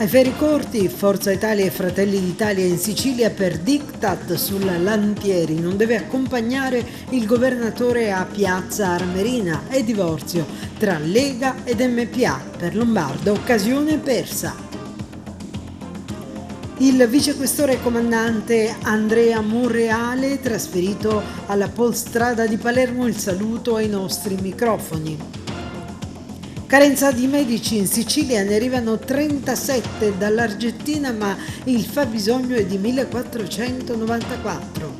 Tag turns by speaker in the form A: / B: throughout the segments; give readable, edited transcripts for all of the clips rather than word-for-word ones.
A: Ai ferri corti, Forza Italia e Fratelli d'Italia in Sicilia per diktat sulla Lantieri. Non deve accompagnare il governatore a Piazza Armerina e divorzio tra Lega ed MPA. Per Lombardo, occasione persa. Il vicequestore comandante Andrea Monreale, trasferito alla Polstrada di Palermo, il saluto ai nostri microfoni. Carenza di medici in Sicilia, ne arrivano 37 dall'Argentina, ma il fabbisogno è di 1494.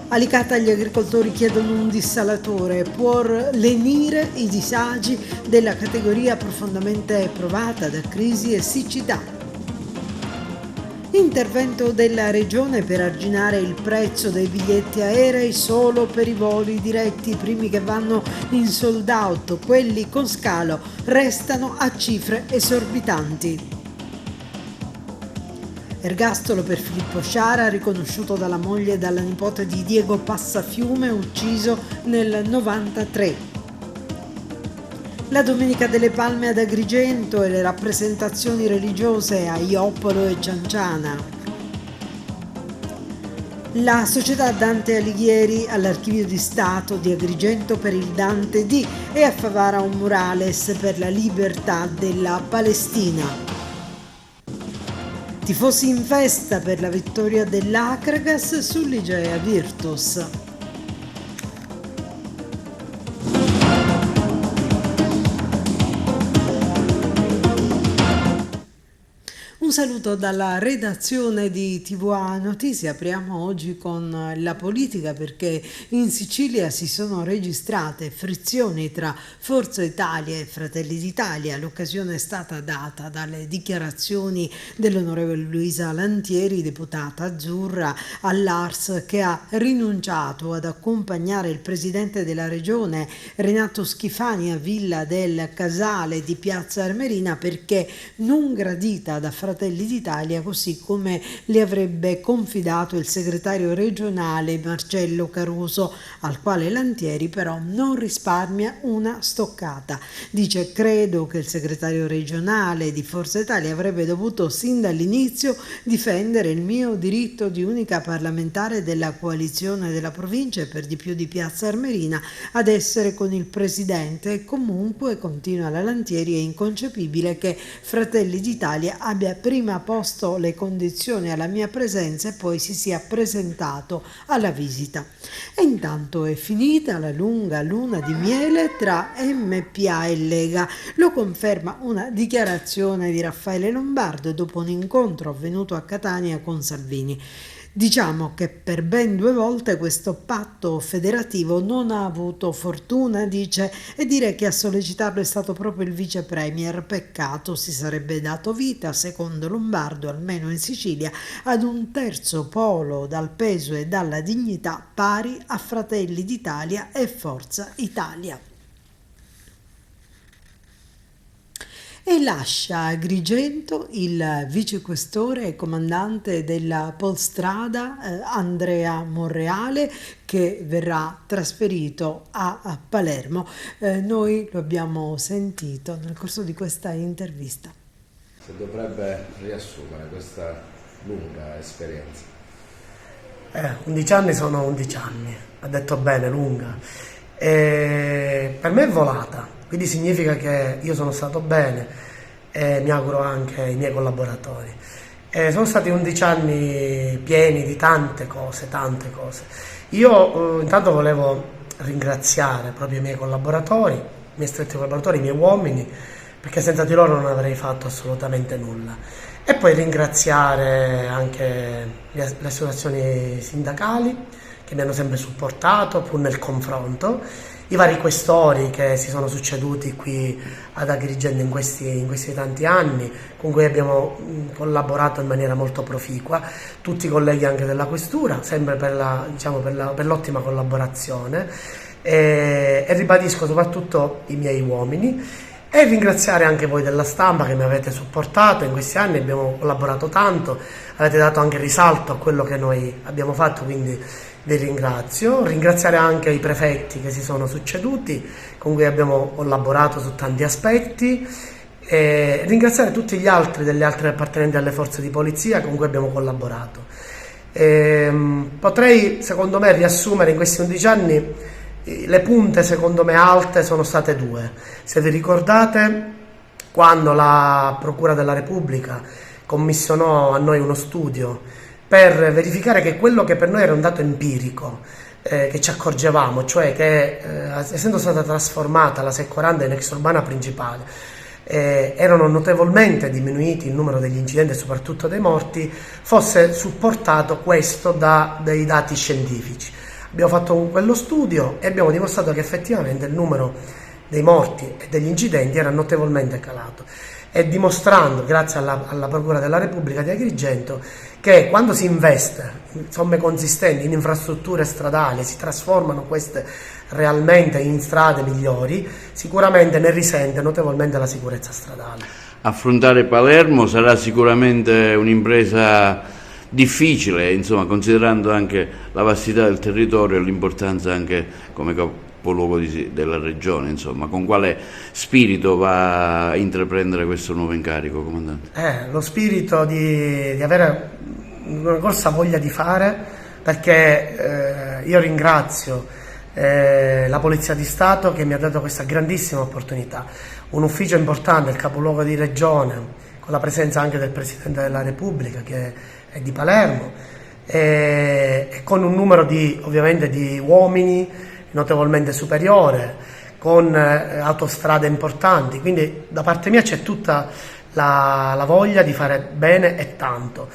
A: A Licata gli agricoltori chiedono un dissalatore, può lenire i disagi della categoria profondamente provata da crisi e siccità. Intervento della Regione per arginare il prezzo dei biglietti aerei solo per i voli diretti, i primi che vanno in sold out, quelli con scalo restano a cifre esorbitanti. Ergastolo per Filippo Sciara, riconosciuto dalla moglie e dalla nipote di Diego Passafiume, ucciso nel 93. La Domenica delle Palme ad Agrigento e le rappresentazioni religiose a Ioppolo e Cianciana. La Società Dante Alighieri all'Archivio di Stato di Agrigento per il Dante D e a Favara un murales per la libertà della Palestina. Tifosi in festa per la vittoria dell'Akragas sull'Igea Virtus. Un saluto dalla redazione di TVA Notizie. Apriamo oggi con la politica perché in Sicilia si sono registrate frizioni tra Forza Italia e Fratelli d'Italia. L'occasione è stata data dalle dichiarazioni dell'onorevole Luisa Lantieri, deputata azzurra, all'Ars, che ha rinunciato ad accompagnare il presidente della regione Renato Schifani a Villa del Casale di Piazza Armerina perché non gradita da Fratelli d'Italia, così come le avrebbe confidato il segretario regionale Marcello Caruso, al quale Lantieri però non risparmia una stoccata. Dice: credo che il segretario regionale di Forza Italia avrebbe dovuto sin dall'inizio difendere il mio diritto di unica parlamentare della coalizione della provincia e per di più di Piazza Armerina ad essere con il presidente, e comunque, continua la Lantieri, è inconcepibile che Fratelli d'Italia abbia prima posto le condizioni alla mia presenza e poi si sia presentato alla visita. E intanto è finita la lunga luna di miele tra MPA e Lega. Lo conferma una dichiarazione di Raffaele Lombardo dopo un incontro avvenuto a Catania con Salvini. Diciamo che per ben 2 volte questo patto federativo non ha avuto fortuna, dice, e dire che a sollecitarlo è stato proprio il vice premier. Peccato, si sarebbe dato vita, secondo Lombardo, almeno in Sicilia, ad un terzo polo dal peso e dalla dignità pari a Fratelli d'Italia e Forza Italia. E lascia Agrigento il vicequestore e comandante della Polstrada Andrea Monreale, che verrà trasferito a Palermo. Noi lo abbiamo sentito nel corso di questa intervista.
B: Se dovrebbe riassumere questa lunga esperienza.
C: 11 anni sono 11 anni, ha detto bene, lunga. Per me è volata. Quindi significa che io sono stato bene e mi auguro anche i miei collaboratori. Sono stati 11 anni pieni di tante cose. Io intanto volevo ringraziare proprio i miei collaboratori, i miei stretti collaboratori, i miei uomini, perché senza di loro non avrei fatto assolutamente nulla. E poi ringraziare anche le associazioni sindacali che mi hanno sempre supportato, pur nel confronto, i vari questori che si sono succeduti qui ad Agrigento in questi tanti anni, con cui abbiamo collaborato in maniera molto proficua, tutti i colleghi anche della questura, sempre per l'ottima collaborazione, e ribadisco soprattutto i miei uomini, e ringraziare anche voi della stampa che mi avete supportato in questi anni. Abbiamo collaborato tanto, avete dato anche risalto a quello che noi abbiamo fatto, quindi vi ringrazio. Ringraziare anche i prefetti che si sono succeduti, con cui abbiamo collaborato su tanti aspetti, e ringraziare tutti gli altri delle altre appartenenti alle forze di polizia con cui abbiamo collaborato. Potrei, secondo me, riassumere in questi 11 anni le punte, secondo me, alte sono state 2. Se vi ricordate, quando la Procura della Repubblica commissionò a noi uno studio per verificare che quello che per noi era un dato empirico, che ci accorgevamo, cioè che essendo stata trasformata la Secco-Randa in ex urbana principale, erano notevolmente diminuiti il numero degli incidenti e soprattutto dei morti, fosse supportato questo da dei dati scientifici. Abbiamo fatto quello studio e abbiamo dimostrato che effettivamente il numero dei morti e degli incidenti era notevolmente calato, e dimostrando, grazie alla Procura della Repubblica di Agrigento, che quando si investe somme consistenti in infrastrutture stradali, si trasformano queste realmente in strade migliori, sicuramente ne risente notevolmente la sicurezza stradale.
D: Affrontare Palermo sarà sicuramente un'impresa difficile, insomma, considerando anche la vastità del territorio e l'importanza anche come capoluogo della regione, insomma. Con quale spirito va a intraprendere questo nuovo incarico, comandante?
C: Lo spirito di avere una grossa voglia di fare, perché io ringrazio la Polizia di Stato che mi ha dato questa grandissima opportunità, un ufficio importante, il capoluogo di regione, con la presenza anche del Presidente della Repubblica che è di Palermo, e con un numero ovviamente di uomini notevolmente superiore, con autostrade importanti, quindi da parte mia c'è tutta la voglia di fare bene e tanto.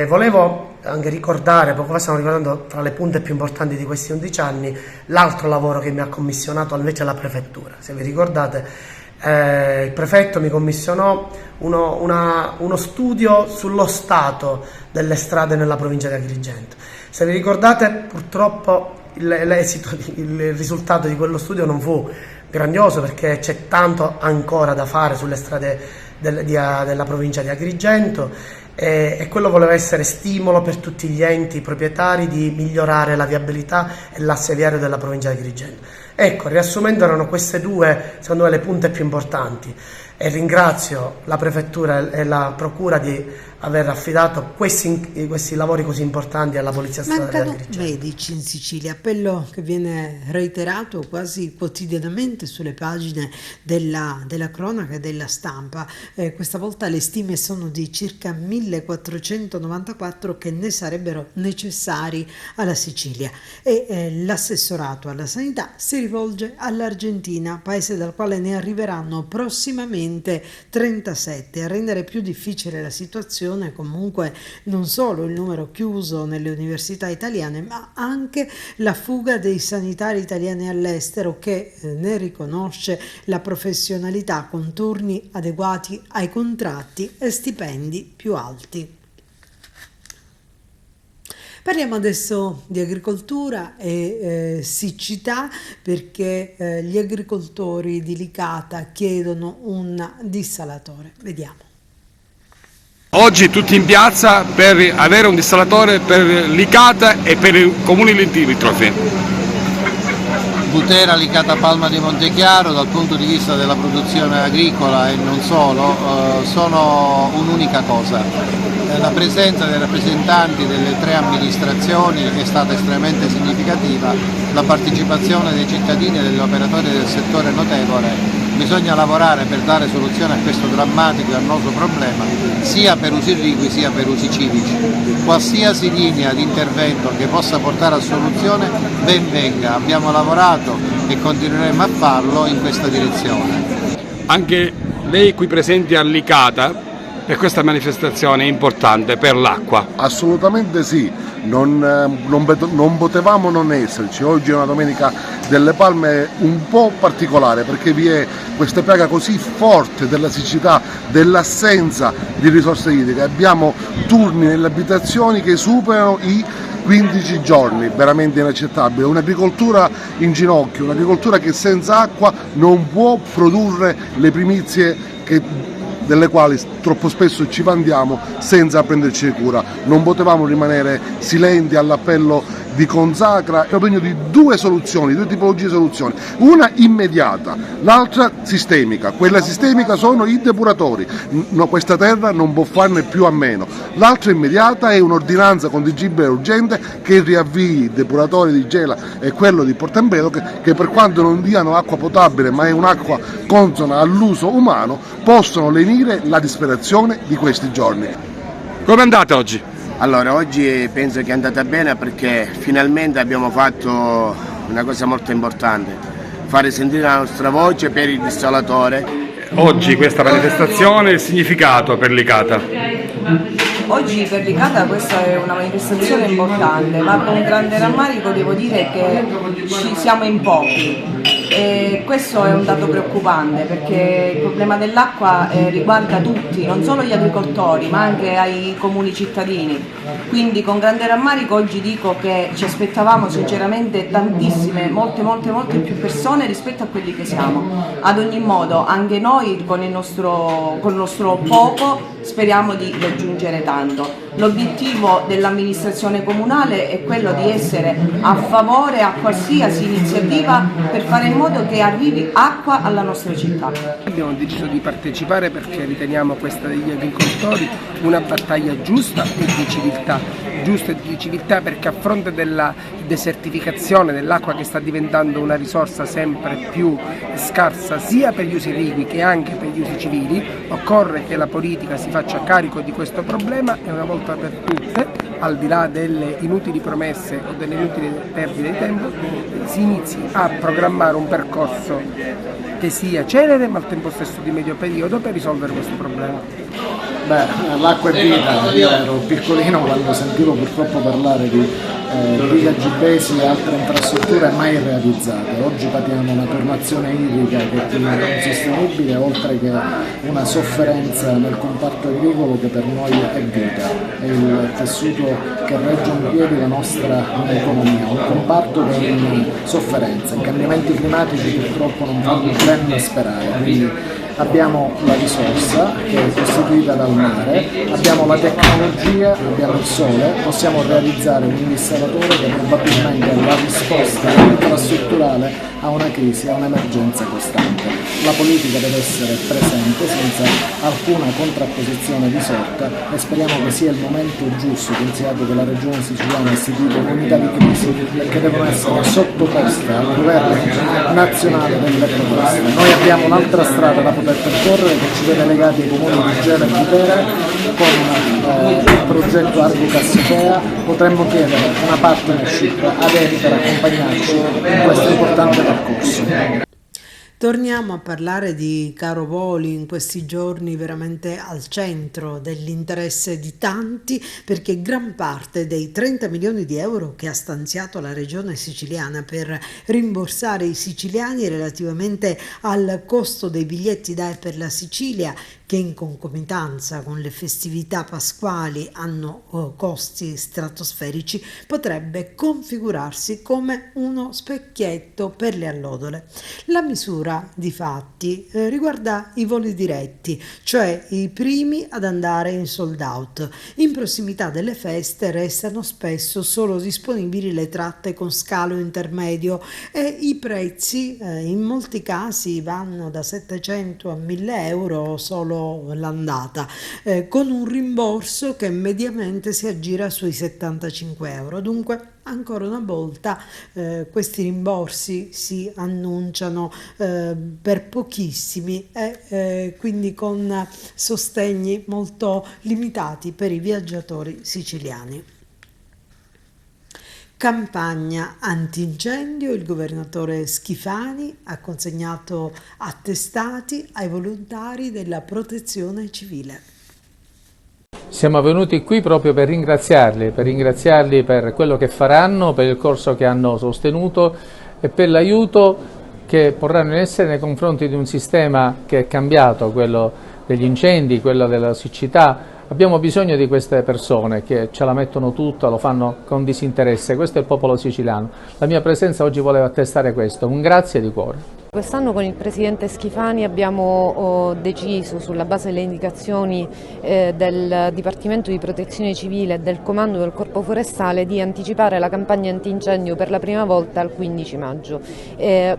C: Volevo anche ricordare, poco fa stiamo ricordando tra le punte più importanti di questi 11 anni, l'altro lavoro che mi ha commissionato invece la prefettura. Se vi ricordate, il prefetto mi commissionò uno studio sullo stato delle strade nella provincia di Agrigento. Se vi ricordate, purtroppo il risultato di quello studio non fu grandioso, perché c'è tanto ancora da fare sulle strade della provincia di Agrigento, e quello voleva essere stimolo per tutti gli enti proprietari di migliorare la viabilità e l'asse viario della provincia di Agrigento. Ecco, riassumendo, erano queste 2, secondo me, le punte più importanti, e ringrazio la prefettura e la procura di aver affidato questi lavori così importanti alla Polizia Stradale di Agrigento.
A: Medici in Sicilia, appello che viene reiterato quasi quotidianamente sulle pagine della cronaca e della stampa. Questa volta le stime sono di circa 1494 che ne sarebbero necessari alla Sicilia, e l'assessorato alla sanità si rivolge all'Argentina, paese dal quale ne arriveranno prossimamente 37. A rendere più difficile la situazione comunque non solo il numero chiuso nelle università italiane, ma anche la fuga dei sanitari italiani all'estero, che ne riconosce la professionalità con turni adeguati ai contratti e stipendi più alti. Parliamo adesso di agricoltura e siccità, perché gli agricoltori di Licata chiedono un dissalatore. Vediamo.
E: Oggi tutti in piazza per avere un dissalatore per Licata e per i comuni limitrofi.
F: Butera, Licata, Palma di Montechiaro, dal punto di vista della produzione agricola e non solo, sono un'unica cosa. La presenza dei rappresentanti delle 3 amministrazioni è stata estremamente significativa, la partecipazione dei cittadini e degli operatori del settore è notevole. Bisogna lavorare per dare soluzione a questo drammatico e annoso problema, sia per usi irrigui sia per usi civici. Qualsiasi linea di intervento che possa portare a soluzione, ben venga. Abbiamo lavorato e continueremo a farlo in questa direzione.
E: Anche lei qui presenti a Licata, per questa manifestazione è importante per l'acqua.
G: Assolutamente sì, non potevamo non esserci. Oggi è una domenica delle Palme un po' particolare, perché vi è questa piaga così forte della siccità, dell'assenza di risorse idriche. Abbiamo turni nelle abitazioni che superano i 15 giorni, veramente inaccettabile. Un'agricoltura in ginocchio, un'agricoltura che senza acqua non può produrre le primizie delle quali troppo spesso ci vantiamo senza prenderci cura. Non potevamo rimanere silenti all'appello di consacra, ho bisogno di due soluzioni, due tipologie di soluzioni, una immediata, l'altra sistemica. Quella sistemica sono i depuratori, no, questa terra non può farne più a meno. L'altra immediata è un'ordinanza contingibile urgente che riavvii i depuratori di Gela e quello di Porto Empedocle, che per quanto non diano acqua potabile ma è un'acqua consona all'uso umano, possono lenire la disperazione di questi giorni.
E: Come è andata oggi?
H: Allora, oggi penso che è andata bene perché finalmente abbiamo fatto una cosa molto importante, fare sentire la nostra voce per il dissalatore.
E: Oggi questa manifestazione, il significato per Licata?
I: Oggi per Licata questa è una manifestazione importante, ma con grande rammarico devo dire che ci siamo in pochi. E questo è un dato preoccupante perché il problema dell'acqua riguarda tutti, non solo gli agricoltori ma anche ai comuni cittadini. Quindi con grande rammarico oggi dico che ci aspettavamo sinceramente tantissime, molte più persone rispetto a quelli che siamo. Ad ogni modo anche noi con il nostro poco speriamo di raggiungere tanto. L'obiettivo dell'amministrazione comunale è quello di essere a favore a qualsiasi iniziativa per fare in modo che arrivi acqua alla nostra città.
J: Abbiamo deciso di partecipare perché riteniamo questa degli agricoltori una battaglia giusta e di civiltà perché a fronte della desertificazione dell'acqua che sta diventando una risorsa sempre più scarsa sia per gli usi irrigui che anche per gli usi civili, occorre che la politica si faccia carico di questo problema e una volta per tutte, al di là delle inutili promesse o delle inutili perdite di tempo, si inizi a programmare un percorso che sia celere ma al tempo stesso di medio periodo per risolvere questo problema.
K: L'acqua è vita, io ero piccolino quando sentivo purtroppo parlare di diga Gibbesi e altre infrastrutture mai realizzate. Oggi patiamo una turnazione idrica che è insostenibile, oltre che una sofferenza nel comparto agricolo che per noi è vita, è il tessuto che regge in piedi la nostra economia, un comparto che è in sofferenza. I cambiamenti climatici purtroppo non fanno ben sperare, quindi abbiamo la risorsa che è costituita dal mare, abbiamo la tecnologia, abbiamo il sole, possiamo realizzare un installatore che probabilmente è la risposta infrastrutturale a una crisi, a un'emergenza costante. La politica deve essere presente senza alcuna contrapposizione di sorta e speriamo che sia il momento giusto, considerato che la Regione Siciliana ha istituito un'unità di crisi perché devono essere sottoposte al governo nazionale delle proposte. Noi abbiamo un'altra strada da poter percorrere che ci vede legati ai comuni di Gela e Viterbo con il progetto Argo Cassiopea. Potremmo chiedere una partnership ad ENI per accompagnarci in questo importante percorso.
A: Torniamo a parlare di Caro Voli, in questi giorni veramente al centro dell'interesse di tanti, perché gran parte dei 30 milioni di euro che ha stanziato la regione siciliana per rimborsare i siciliani relativamente al costo dei biglietti da e per la Sicilia, che in concomitanza con le festività pasquali hanno costi stratosferici, potrebbe configurarsi come uno specchietto per le allodole. La misura difatti riguarda i voli diretti, cioè i primi ad andare in sold out. In prossimità delle feste restano spesso solo disponibili le tratte con scalo intermedio e i prezzi in molti casi vanno da 700 a 1000 euro solo l'andata, con un rimborso che mediamente si aggira sui 75 euro. Dunque ancora una volta questi rimborsi si annunciano per pochissimi e quindi con sostegni molto limitati per i viaggiatori siciliani. Campagna antincendio, il governatore Schifani ha consegnato attestati ai volontari della protezione civile.
L: Siamo venuti qui proprio per ringraziarli per quello che faranno, per il corso che hanno sostenuto e per l'aiuto che porranno in essere nei confronti di un sistema che è cambiato, quello degli incendi, quello della siccità. Abbiamo bisogno di queste persone che ce la mettono tutta, lo fanno con disinteresse. Questo è il popolo siciliano. La mia presenza oggi voleva attestare questo, un grazie di cuore.
M: Quest'anno con il Presidente Schifani abbiamo deciso, sulla base delle indicazioni del Dipartimento di Protezione Civile e del Comando del Corpo Forestale, di anticipare la campagna antincendio per la prima volta al 15 maggio.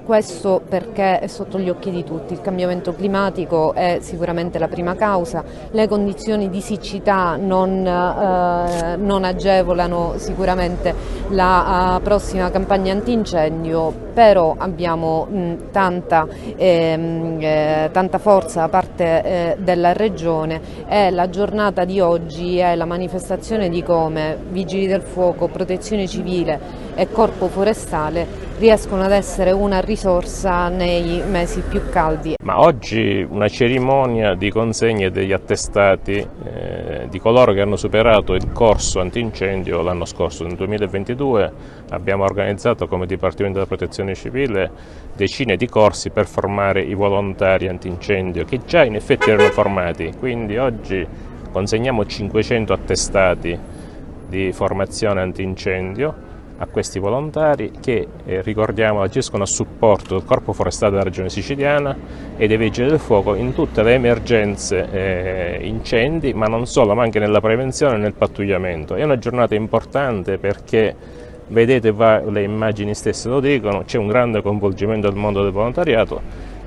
M: Questo perché è sotto gli occhi di tutti. Il cambiamento climatico è sicuramente la prima causa, le condizioni di siccità non agevolano sicuramente la prossima campagna antincendio, però abbiamo tanta forza da parte della Regione, e la giornata di oggi è la manifestazione di come Vigili del Fuoco, Protezione Civile e Corpo Forestale riescono ad essere una risorsa nei mesi più caldi.
N: Ma oggi una cerimonia di consegna degli attestati di coloro che hanno superato il corso antincendio l'anno scorso, nel 2022 abbiamo organizzato come Dipartimento della Protezione Civile decine di corsi per formare i volontari antincendio che già in effetti erano formati, quindi oggi consegniamo 500 attestati di formazione antincendio a questi volontari che, ricordiamo, agiscono a supporto del Corpo Forestale della Regione Siciliana e dei Vigili del Fuoco in tutte le emergenze incendi, ma non solo, ma anche nella prevenzione e nel pattugliamento. È una giornata importante perché, vedete, le immagini stesse lo dicono, c'è un grande coinvolgimento del mondo del volontariato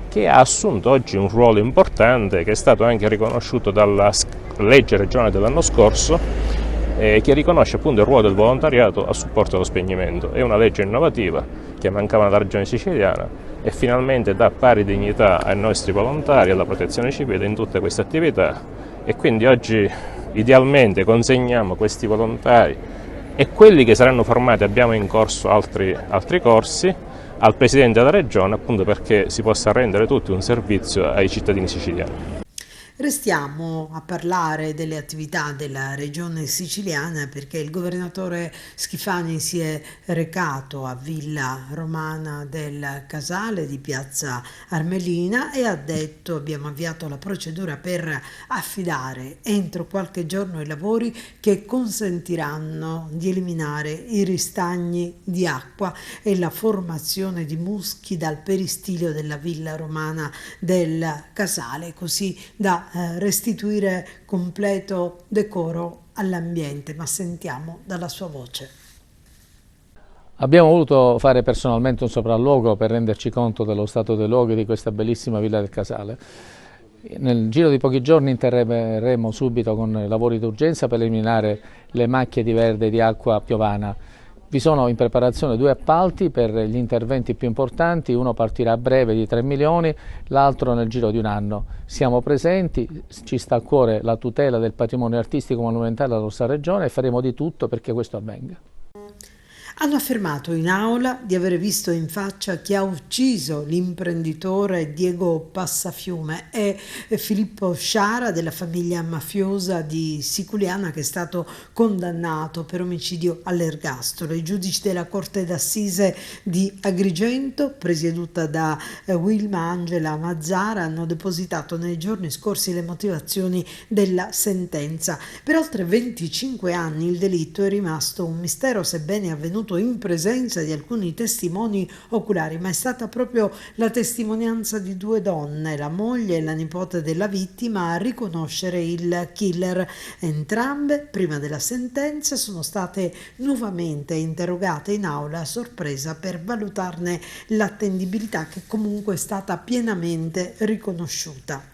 N: che ha assunto oggi un ruolo importante, che è stato anche riconosciuto dalla legge regionale dell'anno scorso, che riconosce appunto il ruolo del volontariato a supporto dello spegnimento. È una legge innovativa che mancava nella regione siciliana e finalmente dà pari dignità ai nostri volontari, alla protezione civile in tutte queste attività, e quindi oggi idealmente consegniamo questi volontari e quelli che saranno formati. Abbiamo in corso altri corsi al Presidente della Regione, appunto perché si possa rendere tutti un servizio ai cittadini siciliani.
A: Restiamo a parlare delle attività della regione siciliana perché il governatore Schifani si è recato a Villa Romana del Casale di Piazza Armelina e ha detto: abbiamo avviato la procedura per affidare entro qualche giorno i lavori che consentiranno di eliminare i ristagni di acqua e la formazione di muschi dal peristilio della Villa Romana del Casale, così da restituire completo decoro all'ambiente. Ma sentiamo dalla sua voce.
L: Abbiamo voluto fare personalmente un sopralluogo per renderci conto dello stato dei luoghi di questa bellissima Villa del Casale. Nel giro di pochi giorni interverremo subito con lavori d'urgenza per eliminare le macchie di verde di acqua piovana. Vi sono in preparazione 2 appalti per gli interventi più importanti, uno partirà a breve di 3 milioni, l'altro nel giro di un anno. Siamo presenti, ci sta a cuore la tutela del patrimonio artistico monumentale della nostra regione e faremo di tutto perché questo avvenga.
A: Hanno affermato in aula di aver visto in faccia chi ha ucciso l'imprenditore Diego Passafiume e Filippo Sciara della famiglia mafiosa di Siculiana, che è stato condannato per omicidio all'ergastolo. I giudici della Corte d'Assise di Agrigento, presieduta da Wilma Angela Mazzara, hanno depositato nei giorni scorsi le motivazioni della sentenza. Per oltre 25 anni il delitto è rimasto un mistero, sebbene avvenuto in presenza di alcuni testimoni oculari, ma è stata proprio la testimonianza di 2 donne, la moglie e la nipote della vittima, a riconoscere il killer. Entrambe, prima della sentenza, sono state nuovamente interrogate in aula a sorpresa per valutarne l'attendibilità, che comunque è stata pienamente riconosciuta.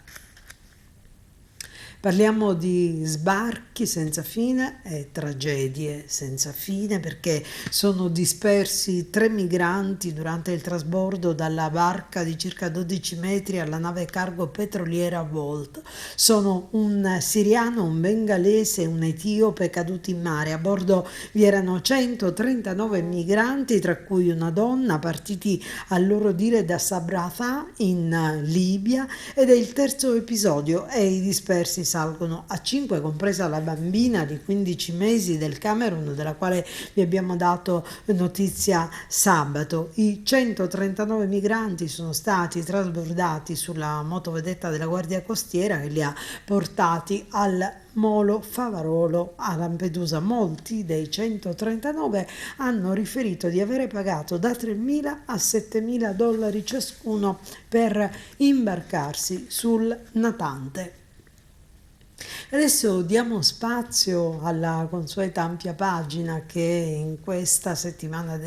A: Parliamo di sbarchi senza fine e tragedie senza fine, perché sono dispersi 3 migranti durante il trasbordo dalla barca di circa 12 metri alla nave cargo petroliera Volt. Sono un siriano, un bengalese e un etiope caduti in mare. A bordo vi erano 139 migranti, tra cui una donna, partiti a loro dire da Sabratha in Libia, ed è il terzo episodio e i dispersi salgono a 5, compresa la bambina di 15 mesi del Camerun, della quale vi abbiamo dato notizia sabato. I 139 migranti sono stati trasbordati sulla motovedetta della Guardia Costiera che li ha portati al Molo Favarolo a Lampedusa. Molti dei 139 hanno riferito di avere pagato da $3.000 a $7.000 ciascuno per imbarcarsi sul natante. Adesso diamo spazio alla consueta ampia pagina che in questa settimana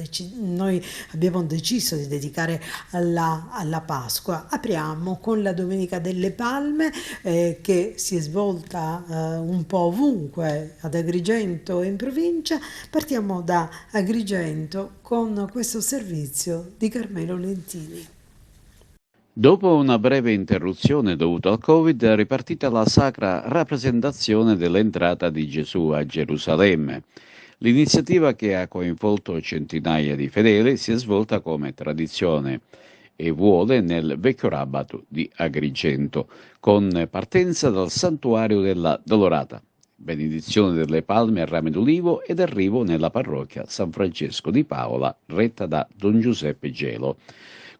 A: noi abbiamo deciso di dedicare alla Pasqua. Apriamo con la Domenica delle Palme che si è svolta un po' ovunque, ad Agrigento e in provincia. Partiamo da Agrigento con questo servizio di Carmelo Lentini.
D: Dopo una breve interruzione dovuta al Covid è ripartita la sacra rappresentazione dell'entrata di Gesù a Gerusalemme. L'iniziativa, che ha coinvolto centinaia di fedeli, si è svolta come tradizione e vuole nel vecchio Rabato di Agrigento, con partenza dal santuario della Dolorata, benedizione delle palme a rame d'olivo ed arrivo nella parrocchia San Francesco di Paola, retta da Don Giuseppe Gelo.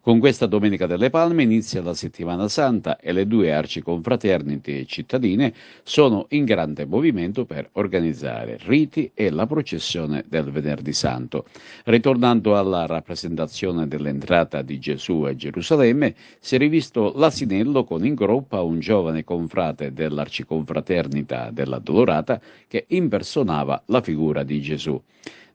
D: Con questa Domenica delle Palme inizia la Settimana Santa e le due arciconfraternite cittadine sono in grande movimento per organizzare riti e la processione del Venerdì Santo. Ritornando alla rappresentazione dell'entrata di Gesù a Gerusalemme, si è rivisto l'asinello con in groppa un giovane confrate dell'arciconfraternita della Dolorata che impersonava la figura di Gesù.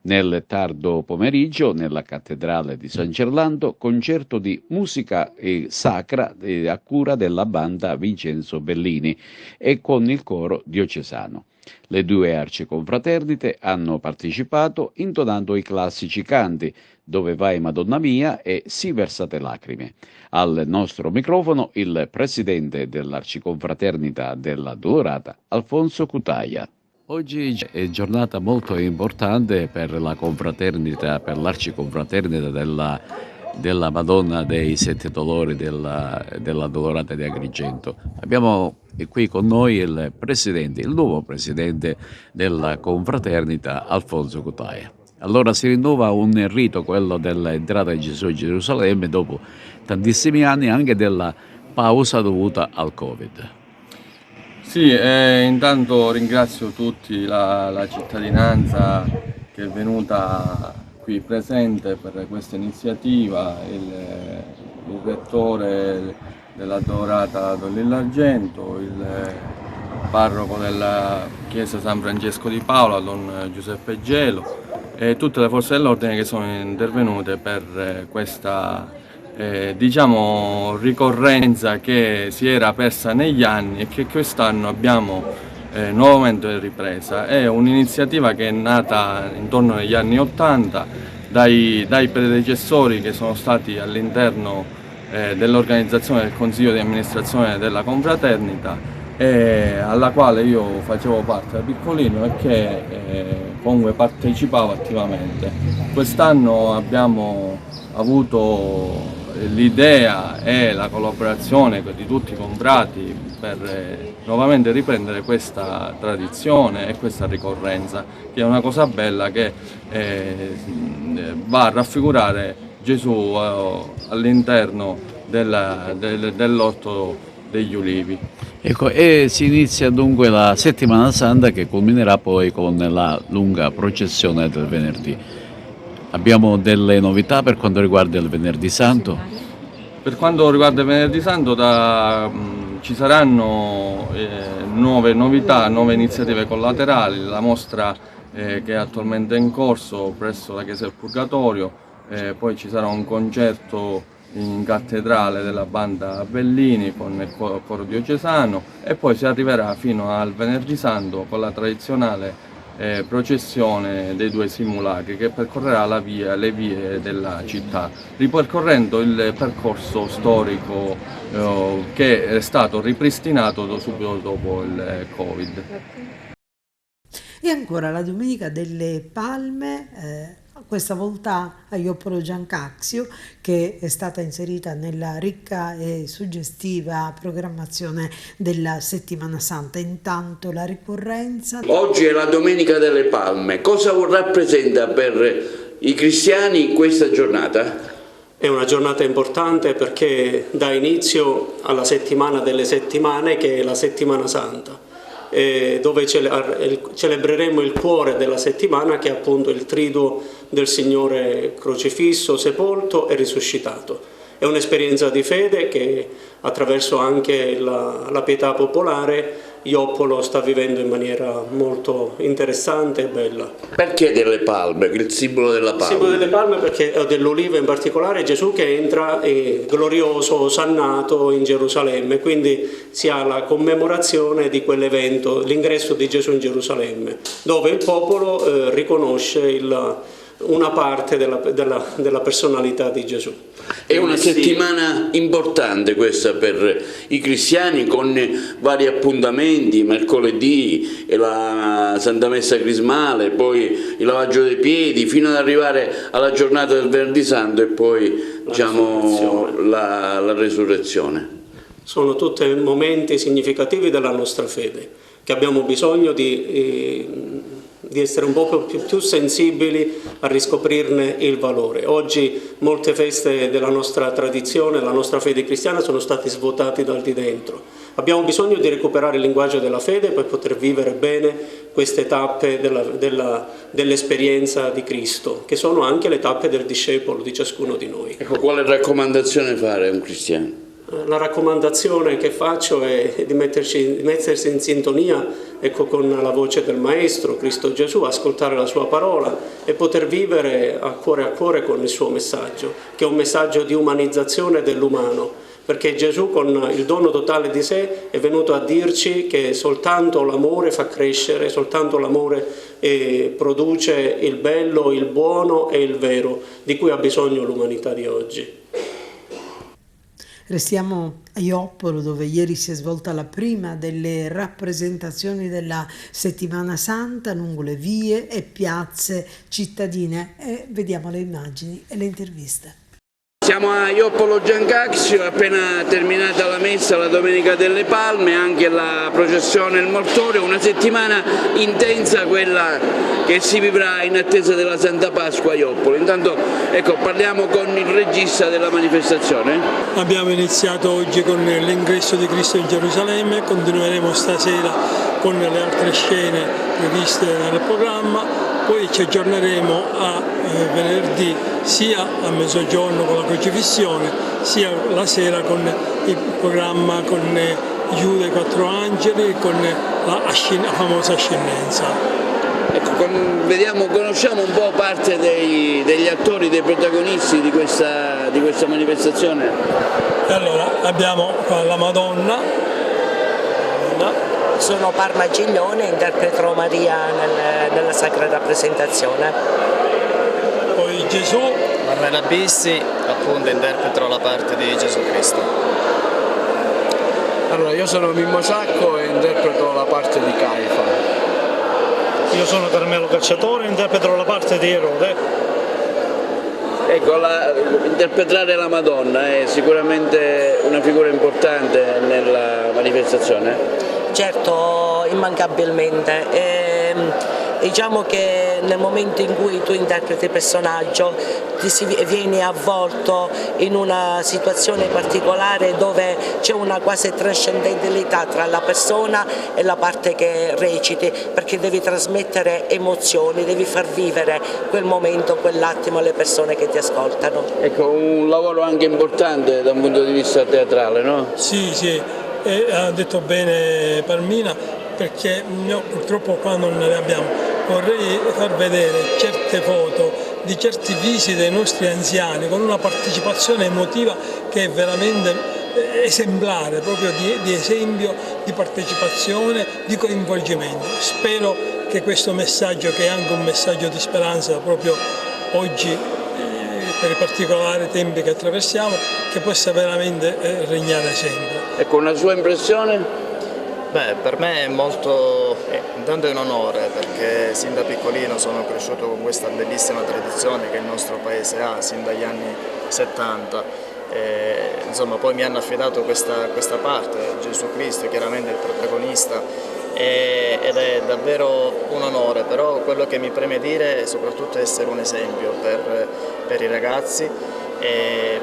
D: Nel tardo pomeriggio, nella cattedrale di San Gerlando, concerto di musica sacra a cura della banda Vincenzo Bellini e con il coro diocesano. Le due arciconfraternite hanno partecipato intonando i classici canti Dove vai Madonna mia e Si versate lacrime. Al nostro microfono il presidente dell'arciconfraternita della Dolorata, Alfonso Cutaia. Oggi è giornata molto importante per la confraternita, per l'arciconfraternita della Madonna dei Sette Dolori della Dolorata di Agrigento. Abbiamo qui con noi il nuovo presidente della confraternita, Alfonso Cutaia. Allora si rinnova un rito, quello dell'entrata di Gesù a Gerusalemme, dopo tantissimi anni anche della pausa dovuta al Covid.
O: Sì, intanto ringrazio tutti, la cittadinanza che è venuta qui presente per questa iniziativa, il rettore della Dolorata Don Lillargento, il parroco della chiesa San Francesco di Paola, Don Giuseppe Gelo, e tutte le forze dell'ordine che sono intervenute per questa ricorrenza che si era persa negli anni e che quest'anno abbiamo nuovamente ripresa. È un'iniziativa che è nata intorno agli anni '80 dai predecessori che sono stati all'interno dell'organizzazione del Consiglio di amministrazione della confraternita, alla quale io facevo parte da piccolino e che comunque partecipavo attivamente. Quest'anno abbiamo avuto l'idea e la collaborazione di tutti i confrati per nuovamente riprendere questa tradizione e questa ricorrenza, che è una cosa bella che va a raffigurare Gesù all'interno dell'orto degli ulivi.
D: Ecco, e si inizia dunque la Settimana Santa, che culminerà poi con la lunga processione del venerdì. Abbiamo delle novità per quanto riguarda il Venerdì Santo?
O: Per quanto riguarda il Venerdì Santo ci saranno nuove novità, nuove iniziative collaterali, la mostra che è attualmente in corso presso la Chiesa del Purgatorio, poi ci sarà un concerto in cattedrale della banda Bellini con il coro diocesano e poi si arriverà fino al Venerdì Santo con la tradizionale processione dei due simulacri che percorrerà le vie della città, ripercorrendo il percorso storico che è stato ripristinato subito dopo il Covid.
A: E ancora la Domenica delle Palme questa volta a Ioppolo Giancazio, che è stata inserita nella ricca e suggestiva programmazione della Settimana Santa. Intanto la ricorrenza.
D: Oggi è la Domenica delle Palme. Cosa rappresenta per i cristiani questa giornata?
P: È una giornata importante perché dà inizio alla settimana delle settimane, che è la Settimana Santa, dove celebreremo il cuore della settimana, che è appunto il triduo del Signore crocifisso, sepolto e risuscitato. È un'esperienza di fede che attraverso anche la pietà popolare Ioppolo sta vivendo in maniera molto interessante e bella.
D: Perché delle palme, il simbolo della palma?
P: Il simbolo delle palme perché dell'oliva in particolare, Gesù che entra glorioso, osannato in Gerusalemme, quindi si ha la commemorazione di quell'evento, l'ingresso di Gesù in Gerusalemme, dove il popolo riconosce una parte della personalità di Gesù.
D: È una settimana importante questa per i cristiani, con vari appuntamenti: mercoledì la Santa Messa Crismale, poi il lavaggio dei piedi, fino ad arrivare alla giornata del Venerdì Santo e poi la resurrezione.
P: Sono tutti momenti significativi della nostra fede, che abbiamo bisogno di essere un po' più sensibili a riscoprirne il valore. Oggi molte feste della nostra tradizione, della nostra fede cristiana sono state svuotate dal di dentro. Abbiamo bisogno di recuperare il linguaggio della fede per poter vivere bene queste tappe dell'esperienza di Cristo, che sono anche le tappe del discepolo di ciascuno di noi.
D: Ecco, quale raccomandazione fare a un cristiano?
P: La raccomandazione che faccio è di mettersi in sintonia, con la voce del Maestro, Cristo Gesù, ascoltare la sua parola e poter vivere a cuore con il suo messaggio, che è un messaggio di umanizzazione dell'umano, perché Gesù con il dono totale di sé è venuto a dirci che soltanto l'amore fa crescere, soltanto l'amore produce il bello, il buono e il vero, di cui ha bisogno l'umanità di oggi.
A: Restiamo a Ioppolo, dove ieri si è svolta la prima delle rappresentazioni della Settimana Santa lungo le vie e piazze cittadine, e vediamo le immagini e le interviste.
D: Siamo a Ioppolo Giancazio, appena terminata la messa, la Domenica delle Palme, anche la processione, il mortorio, una settimana intensa quella che si vivrà in attesa della Santa Pasqua a Ioppolo. Intanto parliamo con il regista della manifestazione.
Q: Abbiamo iniziato oggi con l'ingresso di Cristo in Gerusalemme, continueremo stasera con le altre scene previste nel programma. Poi ci aggiorneremo a venerdì sia a mezzogiorno con la crocifissione, sia la sera con il programma con Giuda e i quattro angeli, con la famosa ascendenza.
D: Conosciamo un po' parte degli attori, dei protagonisti di questa manifestazione.
Q: Allora, abbiamo la Madonna.
R: Sono Parma Giglione, interpreterò Maria nella Sacra Rappresentazione.
Q: Poi Gesù.
S: Marmela Bissi, appunto interpreterò la parte di Gesù Cristo.
T: Allora, io sono Mimmo Sacco e interpreto la parte di Caifa.
U: Io sono Carmelo Cacciatore e interpreterò la parte di Erode.
D: Interpretare la Madonna è sicuramente una figura importante nella manifestazione?
R: Certo, immancabilmente. Diciamo che nel momento in cui tu interpreti il personaggio vieni avvolto in una situazione particolare dove c'è una quasi trascendentalità tra la persona e la parte che reciti, perché devi trasmettere emozioni, devi far vivere quel momento, quell'attimo alle persone che ti ascoltano.
D: Ecco, un lavoro anche importante da un punto di vista teatrale, no?
Q: Sì, ha detto bene Palmina, perché purtroppo qua non ne abbiamo. Vorrei far vedere certe foto di certi visi dei nostri anziani con una partecipazione emotiva che è veramente esemplare, proprio di esempio di partecipazione, di coinvolgimento. Spero che questo messaggio, che è anche un messaggio di speranza proprio oggi, per i particolari tempi che attraversiamo, che possa veramente regnare sempre.
D: Ecco, una sua impressione?
S: Beh, per me è molto Intanto è un onore perché sin da piccolino sono cresciuto con questa bellissima tradizione che il nostro paese ha sin dagli anni 70. Insomma, poi mi hanno affidato questa parte, Gesù Cristo è chiaramente il protagonista ed è davvero un onore, però quello che mi preme dire è soprattutto essere un esempio per i ragazzi e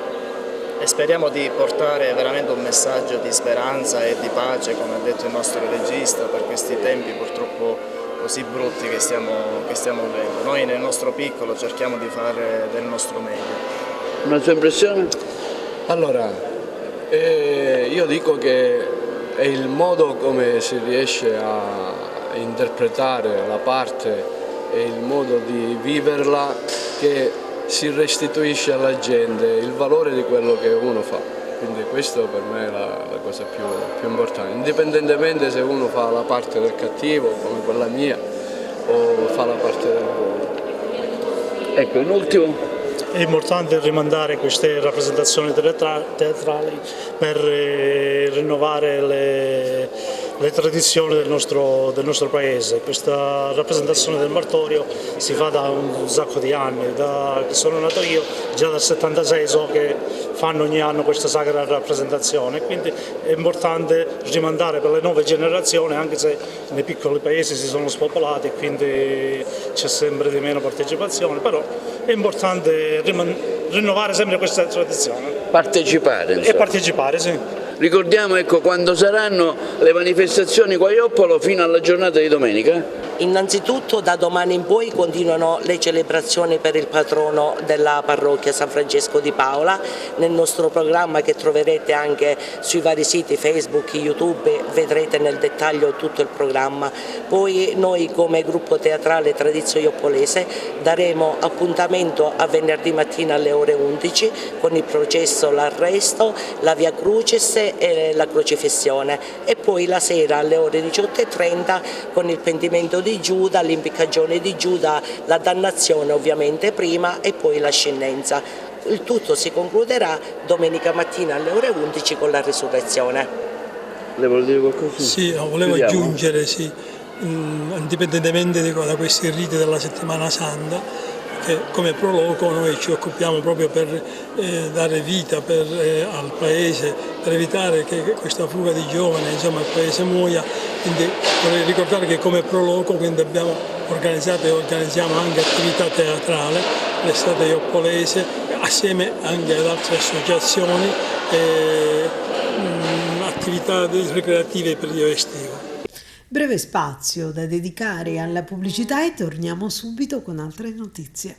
S: speriamo di portare veramente un messaggio di speranza e di pace, come ha detto il nostro regista, per questi tempi purtroppo così brutti che stiamo vivendo. Noi nel nostro piccolo cerchiamo di fare del nostro meglio.
D: Una sua impressione?
T: Allora, io dico che è il modo come si riesce a interpretare la parte e il modo di viverla che si restituisce alla gente il valore di quello che uno fa. Quindi questo per me è la cosa più importante, indipendentemente se uno fa la parte del cattivo come quella mia o fa la parte del buono.
D: Ecco, in ultimo.
U: È importante rimandare queste rappresentazioni teatrali per rinnovare le tradizioni del nostro paese. Questa rappresentazione del martorio si fa da un sacco di anni, da che sono nato io, già dal 76 so che fanno ogni anno questa sacra rappresentazione, quindi è importante rimandare per le nuove generazioni, anche se nei piccoli paesi si sono spopolati e quindi c'è sempre di meno partecipazione, però è importante rinnovare sempre questa tradizione.
D: Partecipare. Insomma.
U: E partecipare, sì.
D: Ricordiamo quando saranno le manifestazioni qua a Joppolo fino alla giornata di domenica?
R: Innanzitutto da domani in poi continuano le celebrazioni per il patrono della parrocchia San Francesco di Paola. Nel nostro programma, che troverete anche sui vari siti Facebook, YouTube, vedrete nel dettaglio tutto il programma. Poi noi come gruppo teatrale Tradizio Joppolese daremo appuntamento a venerdì mattina alle ore 11 con il processo, l'arresto, la Via Crucis e la crocifissione, e poi la sera alle ore 18:30 con il pentimento di Giuda, l'impiccagione di Giuda, la dannazione ovviamente prima e poi la scendenza. Il tutto si concluderà domenica mattina alle ore 11 con la risurrezione.
D: Le vuole dire qualcosa?
Q: Sì, volevo aggiungere, sì, indipendentemente da questi riti della settimana santa, che come Proloco noi ci occupiamo proprio per dare vita al Paese, per evitare che questa fuga di giovani, insomma, il Paese muoia. Quindi vorrei ricordare che come Proloco quindi abbiamo organizzato e organizziamo anche attività teatrale, l'estate joppolese, assieme anche ad altre associazioni e attività ricreative per il periodo estivo.
A: Breve spazio da dedicare alla pubblicità e torniamo subito con altre notizie.